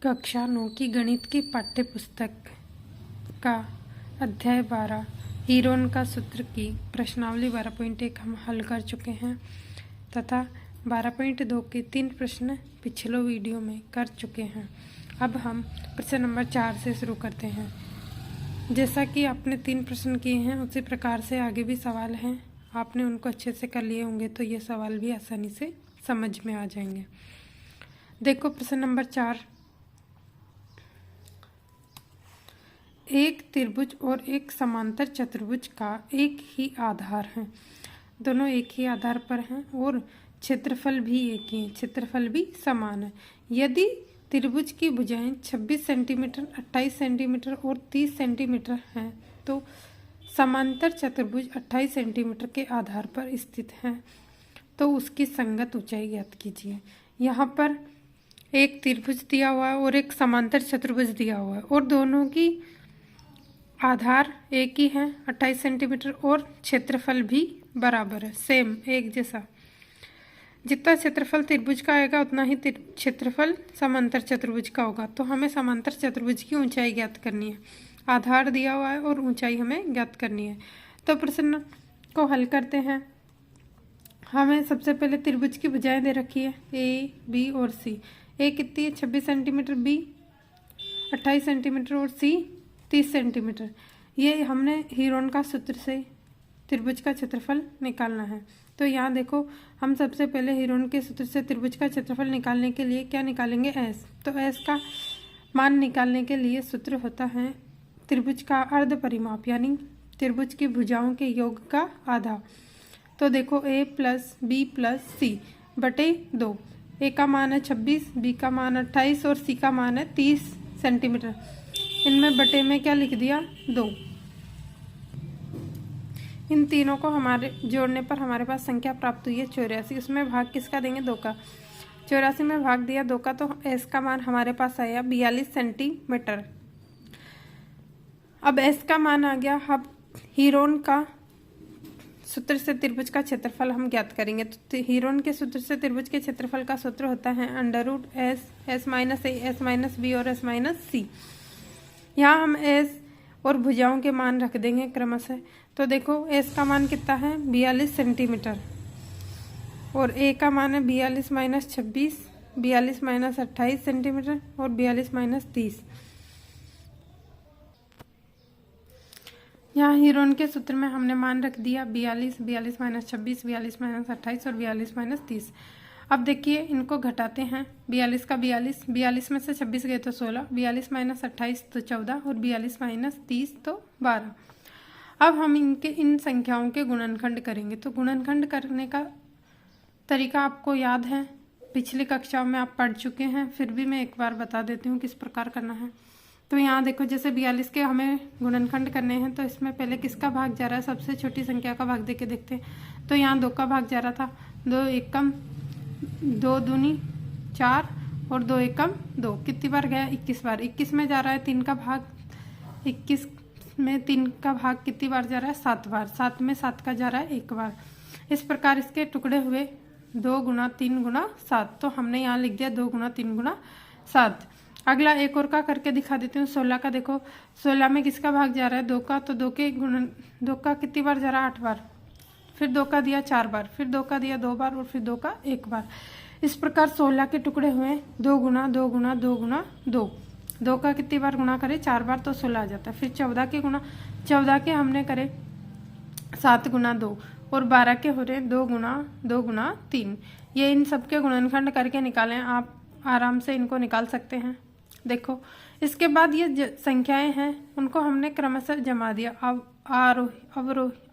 कक्षा 9 की गणित की पाठ्य पुस्तक का अध्याय 12 हीरोन का सूत्र की प्रश्नावली 12.1 हम हल कर चुके हैं तथा 12.2 के 3 प्रश्न पिछले वीडियो में कर चुके हैं। अब हम प्रश्न नंबर 4 से शुरू करते हैं। जैसा कि आपने 3 प्रश्न किए हैं उसी प्रकार से आगे भी सवाल हैं, आपने उनको अच्छे से कर लिए होंगे तो ये सवाल भी आसानी से समझ में आ जाएंगे। देखो प्रश्न नंबर 4, एक त्रिभुज और एक समांतर चतुर्भुज का एक ही आधार है। दोनों एक ही आधार पर हैं और क्षेत्रफल भी एक ही है, क्षेत्रफल भी समान है। यदि त्रिभुज की भुजाएं 26 सेंटीमीटर, 28 सेंटीमीटर और 30 सेंटीमीटर हैं तो समांतर चतुर्भुज 28 सेंटीमीटर के आधार पर स्थित है तो उसकी संगत ऊंचाई ज्ञात कीजिए। यहाँ पर एक त्रिभुज दिया हुआ है और एक समांतर चतुर्भुज दिया हुआ है और दोनों की आधार एक ही है 28 सेंटीमीटर और क्षेत्रफल भी बराबर है, सेम एक जैसा। जितना क्षेत्रफल त्रिभुज का आएगा उतना ही क्षेत्रफल समांतर चतुर्भुज का होगा। तो हमें समांतर चतुर्भुज की ऊंचाई ज्ञात करनी है, आधार दिया हुआ है और ऊंचाई हमें ज्ञात करनी है। तो प्रश्न को हल करते हैं। हमें सबसे पहले त्रिभुज की भुजाएं दे रखी है ए, बी और सी। ए कितनी है 26 सेंटीमीटर, बी 28 सेंटीमीटर और सी 30 सेंटीमीटर। ये हमने हीरोन का सूत्र से त्रिभुज का क्षेत्रफल निकालना है। तो यहाँ देखो हम सबसे पहले हीरोन के सूत्र से त्रिभुज का क्षेत्रफल निकालने के लिए क्या निकालेंगे, एस। तो एस का मान निकालने के लिए सूत्र होता है त्रिभुज का अर्ध परिमाप, यानी त्रिभुज की भुजाओं के योग का आधा। तो देखो ए प्लस बी प्लस सी बटे 2। ए का मान है 26, बी का मान 28 और सी का मान है 30 सेंटीमीटर। इनमें बटे में क्या लिख दिया, 2। इन तीनों को हमारे जोड़ने पर हमारे पास संख्या प्राप्त हुई है 84। उसमें भाग किसका देंगे, 2 का। 84 में भाग दिया 2 का तो एस का मान हमारे पास आया 42 सेंटीमीटर। अब एस का मान आ गया। अब हीरोन का सूत्र से त्रिभुज का क्षेत्रफल हम ज्ञात करेंगे। तो हीरोन के सूत्र से त्रिभुज के क्षेत्रफल का सूत्र होता है under root s, s minus a, s minus b और एस माइनस सी। यहाँ हम एस और भुजाओं के मान रख देंगे क्रमशः। तो देखो एस का मान कितना है 42 सेंटीमीटर और ए का मान है 42 माइनस 26, 42 माइनस 28 सेंटीमीटर और 42 माइनस 30। यहाँ हीरोन के सूत्र में हमने मान रख दिया 42, 42 माइनस 26, 42 माइनस 28 और 42 माइनस 30। अब देखिए इनको घटाते हैं। 42 का 42, 42 में से 26 गए तो 16, 42 माइनस 28 तो 14 और 42 माइनस 30 तो 12। अब हम इन संख्याओं के गुणनखंड करेंगे। तो गुणनखंड करने का तरीका आपको याद है, पिछली कक्षाओं में आप पढ़ चुके हैं, फिर भी मैं एक बार बता देती हूँ किस प्रकार करना है। तो यहाँ देखो जैसे 42 के हमें गुणनखंड करने हैं तो इसमें पहले किसका भाग जा रहा है, सबसे छोटी संख्या का भाग दे के देखते हैं। तो यहाँ 2 का भाग जा रहा था, 2 एकम 2 दूनी 4 और 2 एकम 2। कितनी बार गया, 21 बार। 21 में जा रहा है 3 का भाग, 21 में 3 का भाग कितनी बार जा रहा है, 7 बार। 7 में 7 का जा रहा है 1 बार। इस प्रकार इसके टुकड़े हुए 2 गुना 3 गुना 7। तो हमने यहाँ लिख दिया 2 गुना 3 गुना 7। अगला एक और का करके दिखा देती हूँ। 16 का देखो, 16 में किसका भाग जा रहा है, 2 का। तो 2 का कितनी बार जा रहा है, 8 बार। फिर 2 का दिया 4 बार, फिर 2 का दिया 2 बार और फिर 2 का 1 बार। इस प्रकार 16 के टुकड़े हुए 2 गुना 2 गुना 2 गुना 2। 2 का कितनी बार गुणा करे, 4 बार, तो 16 आ जाता है। फिर 14 के गुना, 14 के हमने करे 7 गुना 2 और 12 के हो रहे 2 गुना 3। ये इन सबके गुणनखंड करके निकालें, आप आराम से इनको निकाल सकते हैं। देखो इसके बाद ये संख्याएं हैं उनको हमने क्रमशः जमा दिया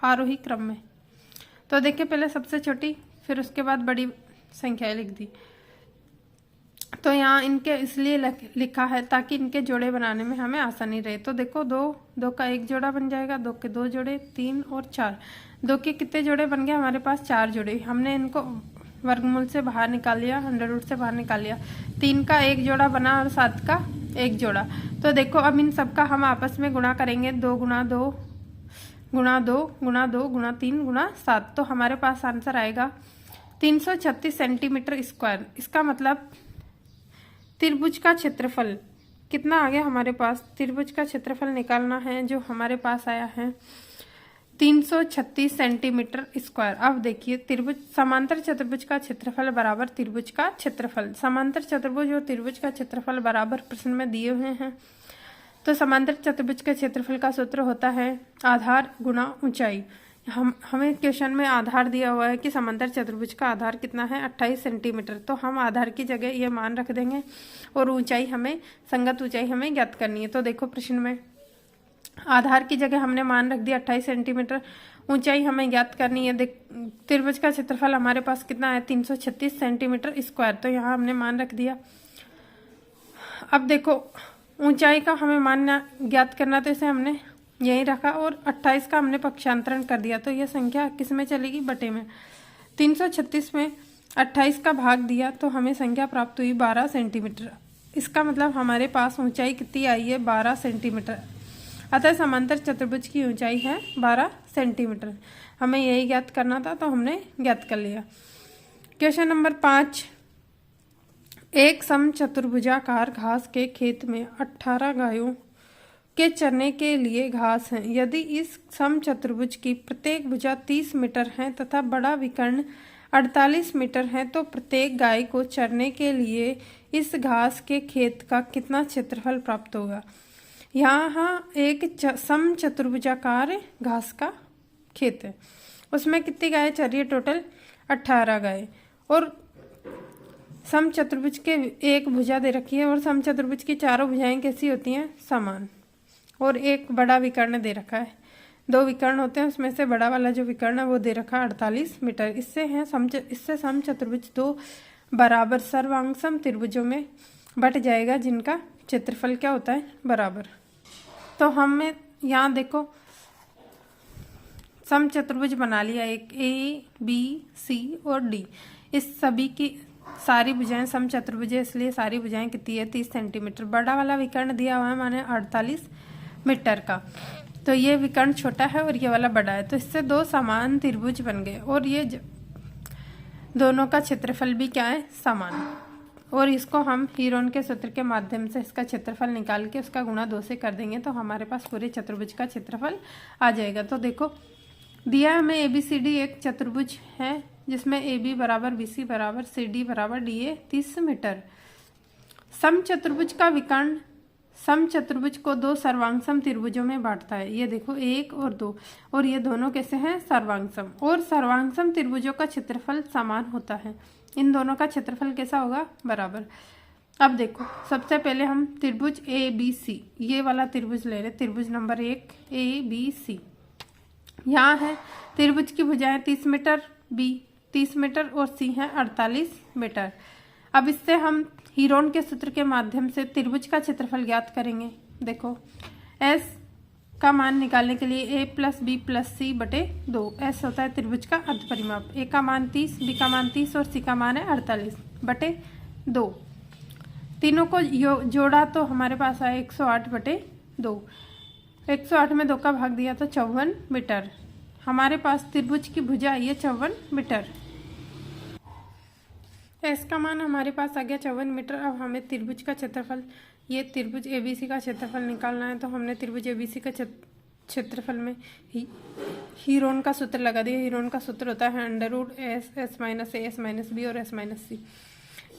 आरोही क्रम में। तो देखिए पहले सबसे छोटी फिर उसके बाद बड़ी संख्याएं लिख दी। तो यहाँ इनके इसलिए लिखा है ताकि इनके जोड़े बनाने में हमें आसानी रहे। तो देखो 2 का 1 जोड़ा बन जाएगा, 2 के 2 जोड़े, 3 और 4। 2 के कितने जोड़े बन गए हमारे पास, 4 जोड़े। हमने इनको वर्गमूल से बाहर निकाल लिया, अंडर रूट से बाहर निकाल लिया। 3 का 1 जोड़ा बना और 7 का 1 जोड़ा। तो देखो अब इन सब का हम आपस में गुणा करेंगे, 2 गुना 2 गुणा 2 गुणा 2 गुणा 3 गुणा 7। तो हमारे पास आंसर आएगा 336 सेंटीमीटर स्क्वायर। इसका मतलब त्रिभुज का क्षेत्रफल कितना आ गया हमारे पास? त्रिभुज का क्षेत्रफल निकालना है जो हमारे पास आया है 336 सेंटीमीटर स्क्वायर। अब देखिए त्रिभुज समांतर चतुर्भुज का क्षेत्रफल बराबर त्रिभुज का क्षेत्रफल। समांतर चतुर्भुज और त्रिभुज का क्षेत्रफल बराबर प्रश्न में दिए हुए हैं। तो समांतर चतुर्भुज के क्षेत्रफल का सूत्र होता है आधार गुणा ऊंचाई। हमें क्वेश्चन में आधार दिया हुआ है कि समांतर चतुर्भुज का आधार कितना है 28 सेंटीमीटर। तो हम आधार की जगह ये मान रख देंगे और ऊंचाई हमें संगत ऊंचाई हमें ज्ञात करनी है। तो देखो प्रश्न में आधार की जगह हमने मान रख दिया 28 सेंटीमीटर, ऊंचाई हमें ज्ञात करनी है। त्रिभुज का क्षेत्रफल हमारे पास कितना है 336 सेंटीमीटर स्क्वायर। तो यहाँ हमने मान रख दिया। अब देखो ऊंचाई का हमें मान ज्ञात करना, तो इसे हमने यही रखा और 28 का हमने पक्षांतरण कर दिया। तो यह संख्या किस में चलेगी? बटे में। 336 में 28 का भाग दिया तो हमें संख्या प्राप्त हुई 12 सेंटीमीटर। इसका मतलब हमारे पास ऊंचाई कितनी आई है 12 सेंटीमीटर। अतः समांतर चतुर्भुज की ऊंचाई है 12 सेंटीमीटर। हमें यही ज्ञात करना था तो हमने ज्ञात कर लिया। क्वेश्चन नंबर 5, एक समचतुर्भुजाकार घास के खेत में 18 गायों के चरने के लिए घास है। यदि इस समचतुर्भुज की प्रत्येक भुजा 30 मीटर है तथा बड़ा विकर्ण 48 मीटर है तो प्रत्येक गाय को चरने के लिए इस घास के खेत का कितना क्षेत्रफल प्राप्त होगा? यहाँ एक समचतुर्भुजाकार घास का खेत है, उसमें कितनी गाय चर रही है? टोटल 18 गाय। और समचतुर्भुज के एक भुजा दे रखी है और समचतुर्भुज की चारों भुजाएं कैसी होती हैं? समान। और एक बड़ा विकर्ण दे रखा है, 2 विकर्ण होते हैं, उसमें से बड़ा वाला जो विकर्ण है वो दे रखा है 48 मीटर। इससे समचतुर्भुज 2 बराबर सर्वांगसम त्रिभुजों में बट जाएगा जिनका क्षेत्रफल क्या होता है? बराबर। तो हमें यहाँ देखो समचतुर्भुज बना लिया एक A, B, C और D। इस सभी की सारी भुजाएं समचतुर्भुज है, इसलिए सारी भुजाएं कितनी है 30 सेंटीमीटर। बड़ा वाला विकर्ण दिया हुआ है माने 48 मीटर का। तो ये विकर्ण छोटा है और ये वाला बड़ा है, तो इससे 2 समान त्रिभुज बन गए और ये दोनों का क्षेत्रफल भी क्या है? समान। और इसको हम हीरोन के सूत्र के माध्यम से इसका क्षेत्रफल निकाल के उसका गुणा 2 से कर देंगे तो हमारे पास पूरे चतुर्भुज का क्षेत्रफल आ जाएगा। तो देखो दिया हमें ABCD एक चतुर्भुज है जिसमें AB बराबर BC बराबर CD बराबर DA 30 मीटर। समचतुर्भुज का विकर्ण समचतुर्भुज को 2 सर्वांगसम त्रिभुजों में बांटता है। ये देखो 1 और 2, और ये दोनों कैसे हैं? सर्वांगसम। और सर्वांगसम त्रिभुजों का क्षेत्रफल समान होता है। इन दोनों का क्षेत्रफल कैसा होगा? बराबर। अब देखो सबसे पहले हम त्रिभुज ABC ये वाला त्रिभुज ले रहे, त्रिभुज नंबर 1 ABC। यहाँ है त्रिभुज की भुजाएं 30 मीटर, B 30 मीटर और C है 48 मीटर। अब इससे हम हीरोन के सूत्र के माध्यम से त्रिभुज का क्षेत्रफल ज्ञात करेंगे। देखो S का मान निकालने के लिए A plus B plus C बटे 2। S होता है त्रिभुज का अर्ध परिमाप। A का मान 30, B का मान 30 और C का मान है 48 बटे 2। तीनों को जोड़ा तो हमारे पास आया 108 बटे 2। 108 में 2 का भाग दिया तो 54 मीटर। हमारे पास त्रिभुज की भुजा आई है 54 मीटर। S का मान हमारे पास आ गया 54 मीटर। अब हमें त्रिभुज का क्षेत्रफल, ये त्रिभुज ABC का क्षेत्रफल निकालना है। तो हमने त्रिभुज ABC का क्षेत्रफल में हीरोन का सूत्र लगा दिया। हीरोन का सूत्र होता है √S minus A S minus B और S माइनस C।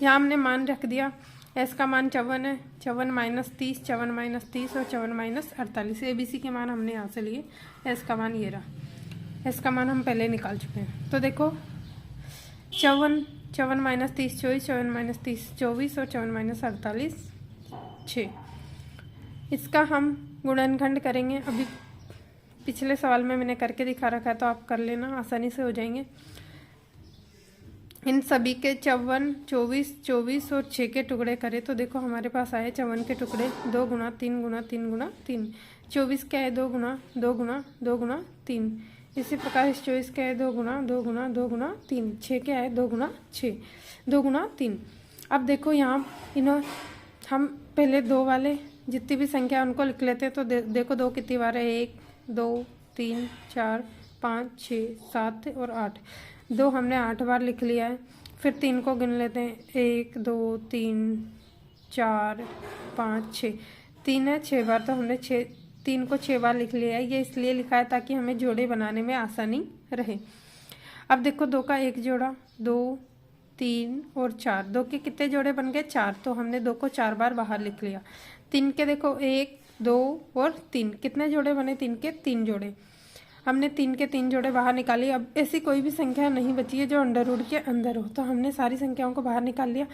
यहाँ हमने मान रख दिया। S का मान 54 है, 54 माइनस 30, 54 माइनस 30 और 54 माइनस 48। ABC के मान हमने यहाँ से लिए। S का मान ये रहा। S का मान हम पहले निकाल चुके हैं। तो देखो 54 माइनस 30 24, 54 माइनस 30 24 और 54 माइनस 48 6। इसका हम गुणनखंड करेंगे। अभी पिछले सवाल में मैंने करके दिखा रखा है तो आप कर लेना, आसानी से हो जाएंगे। इन सभी के 54, 24, 24 और 6 के टुकड़े करें तो देखो हमारे पास आए 54 के टुकड़े 2 गुना 3 गुना 3 गुना 3। 24 क्या है 2 गुना 2 गुना 2 गुना 3। इसी प्रकार इस 24 क्या है 2 गुना 2 गुना 2 गुना 3। 6 क्या है 2 गुना 6 2 गुना 3। अब देखो यहाँ हम पहले 2 वाले जितनी भी संख्या उनको लिख लेते हैं। तो देखो 2 कितनी बार है 1 2 3 4 5 6 7 और 8। 2 हमने 8 बार लिख लिया है। फिर 3 को गिन लेते हैं 1 2 3 4 5 6, 3 है 6 बार, तो हमने 3 को 6 बार लिख लिया है। ये इसलिए लिखा है ताकि हमें जोड़े बनाने में आसानी रहे। अब देखो 2 का 1 जोड़ा, 2 3 और 4, 2 के कितने जोड़े बन गए 4, तो हमने 2 को 4 बार बाहर लिख लिया। 3 के देखो 1 2 और 3, कितने जोड़े बने 3 के 3 जोड़े, हमने 3 के 3 जोड़े बाहर निकाली। अब ऐसी कोई भी संख्या नहीं बची है जो अंडर रूट के अंदर हो, तो हमने सारी संख्याओं को बाहर निकाल लिया।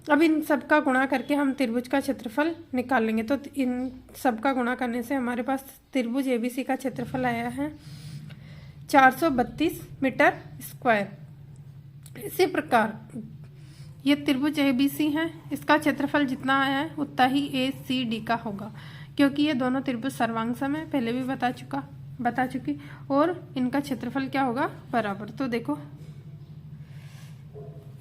अब इन सब का गुणा करके हम त्रिभुज का क्षेत्रफल निकाल लेंगे। तो इन सब का गुणा करने से हमारे पास त्रिभुज ABC का क्षेत्रफल आया है 432 मीटर स्क्वायर। इसी प्रकार ये त्रिभुज ABC है, इसका क्षेत्रफल जितना आया है उतना ही ACD का होगा, क्योंकि ये दोनों त्रिभुज सर्वांगसम है, पहले भी बता चुकी, और इनका क्षेत्रफल क्या होगा बराबर। तो देखो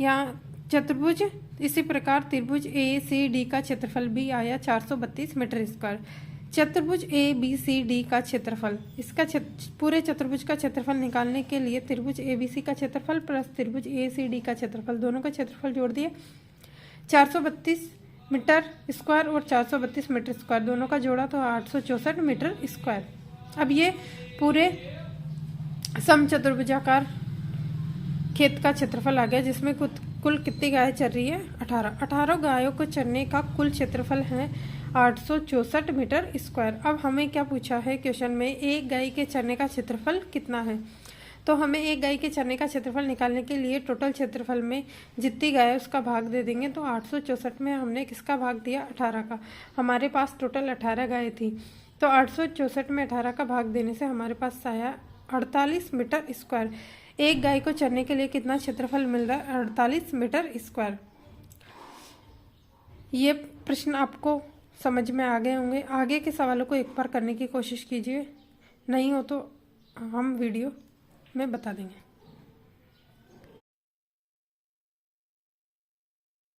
यहाँ चतुर्भुज, इसी प्रकार त्रिभुज ACD का क्षेत्रफल भी आया 432 मीटर स्क्वायर। चतुर्भुज ABCD का क्षेत्रफल, इसका पूरे चतुर्भुज का क्षेत्रफल निकालने के लिए त्रिभुज ABC का क्षेत्रफल प्लस त्रिभुज ACD का क्षेत्रफल, दोनों का क्षेत्रफल जोड़ दिए 432 मीटर स्क्वायर और 432 मीटर स्क्वायर, दोनों का जोड़ा तो 864 मीटर स्क्वायर। अब ये पूरे समचतुर्भुजाकार खेत का क्षेत्रफल आ गया, जिसमें कुल कितनी गायें चर रही है 18 गायों को चरने का कुल क्षेत्रफल है 864 मीटर स्क्वायर। अब हमें क्या पूछा है क्वेश्चन में, एक गाय के चरने का क्षेत्रफल कितना है। तो हमें एक गाय के चरने का क्षेत्रफल निकालने के लिए टोटल क्षेत्रफल में जितनी गाय है उसका भाग दे देंगे। तो 864 में हमने किसका भाग दिया 18 का, हमारे पास टोटल 18 गाय थी, तो 864 में 18 का भाग देने से हमारे पास आया 48 मीटर स्क्वायर। एक गाय को चरने के लिए कितना क्षेत्रफल मिल रहा है 48 मीटर स्क्वायर। ये प्रश्न आपको समझ में आ गए होंगे। आगे के सवालों को एक बार करने की कोशिश कीजिए, नहीं हो तो हम वीडियो में बता देंगे।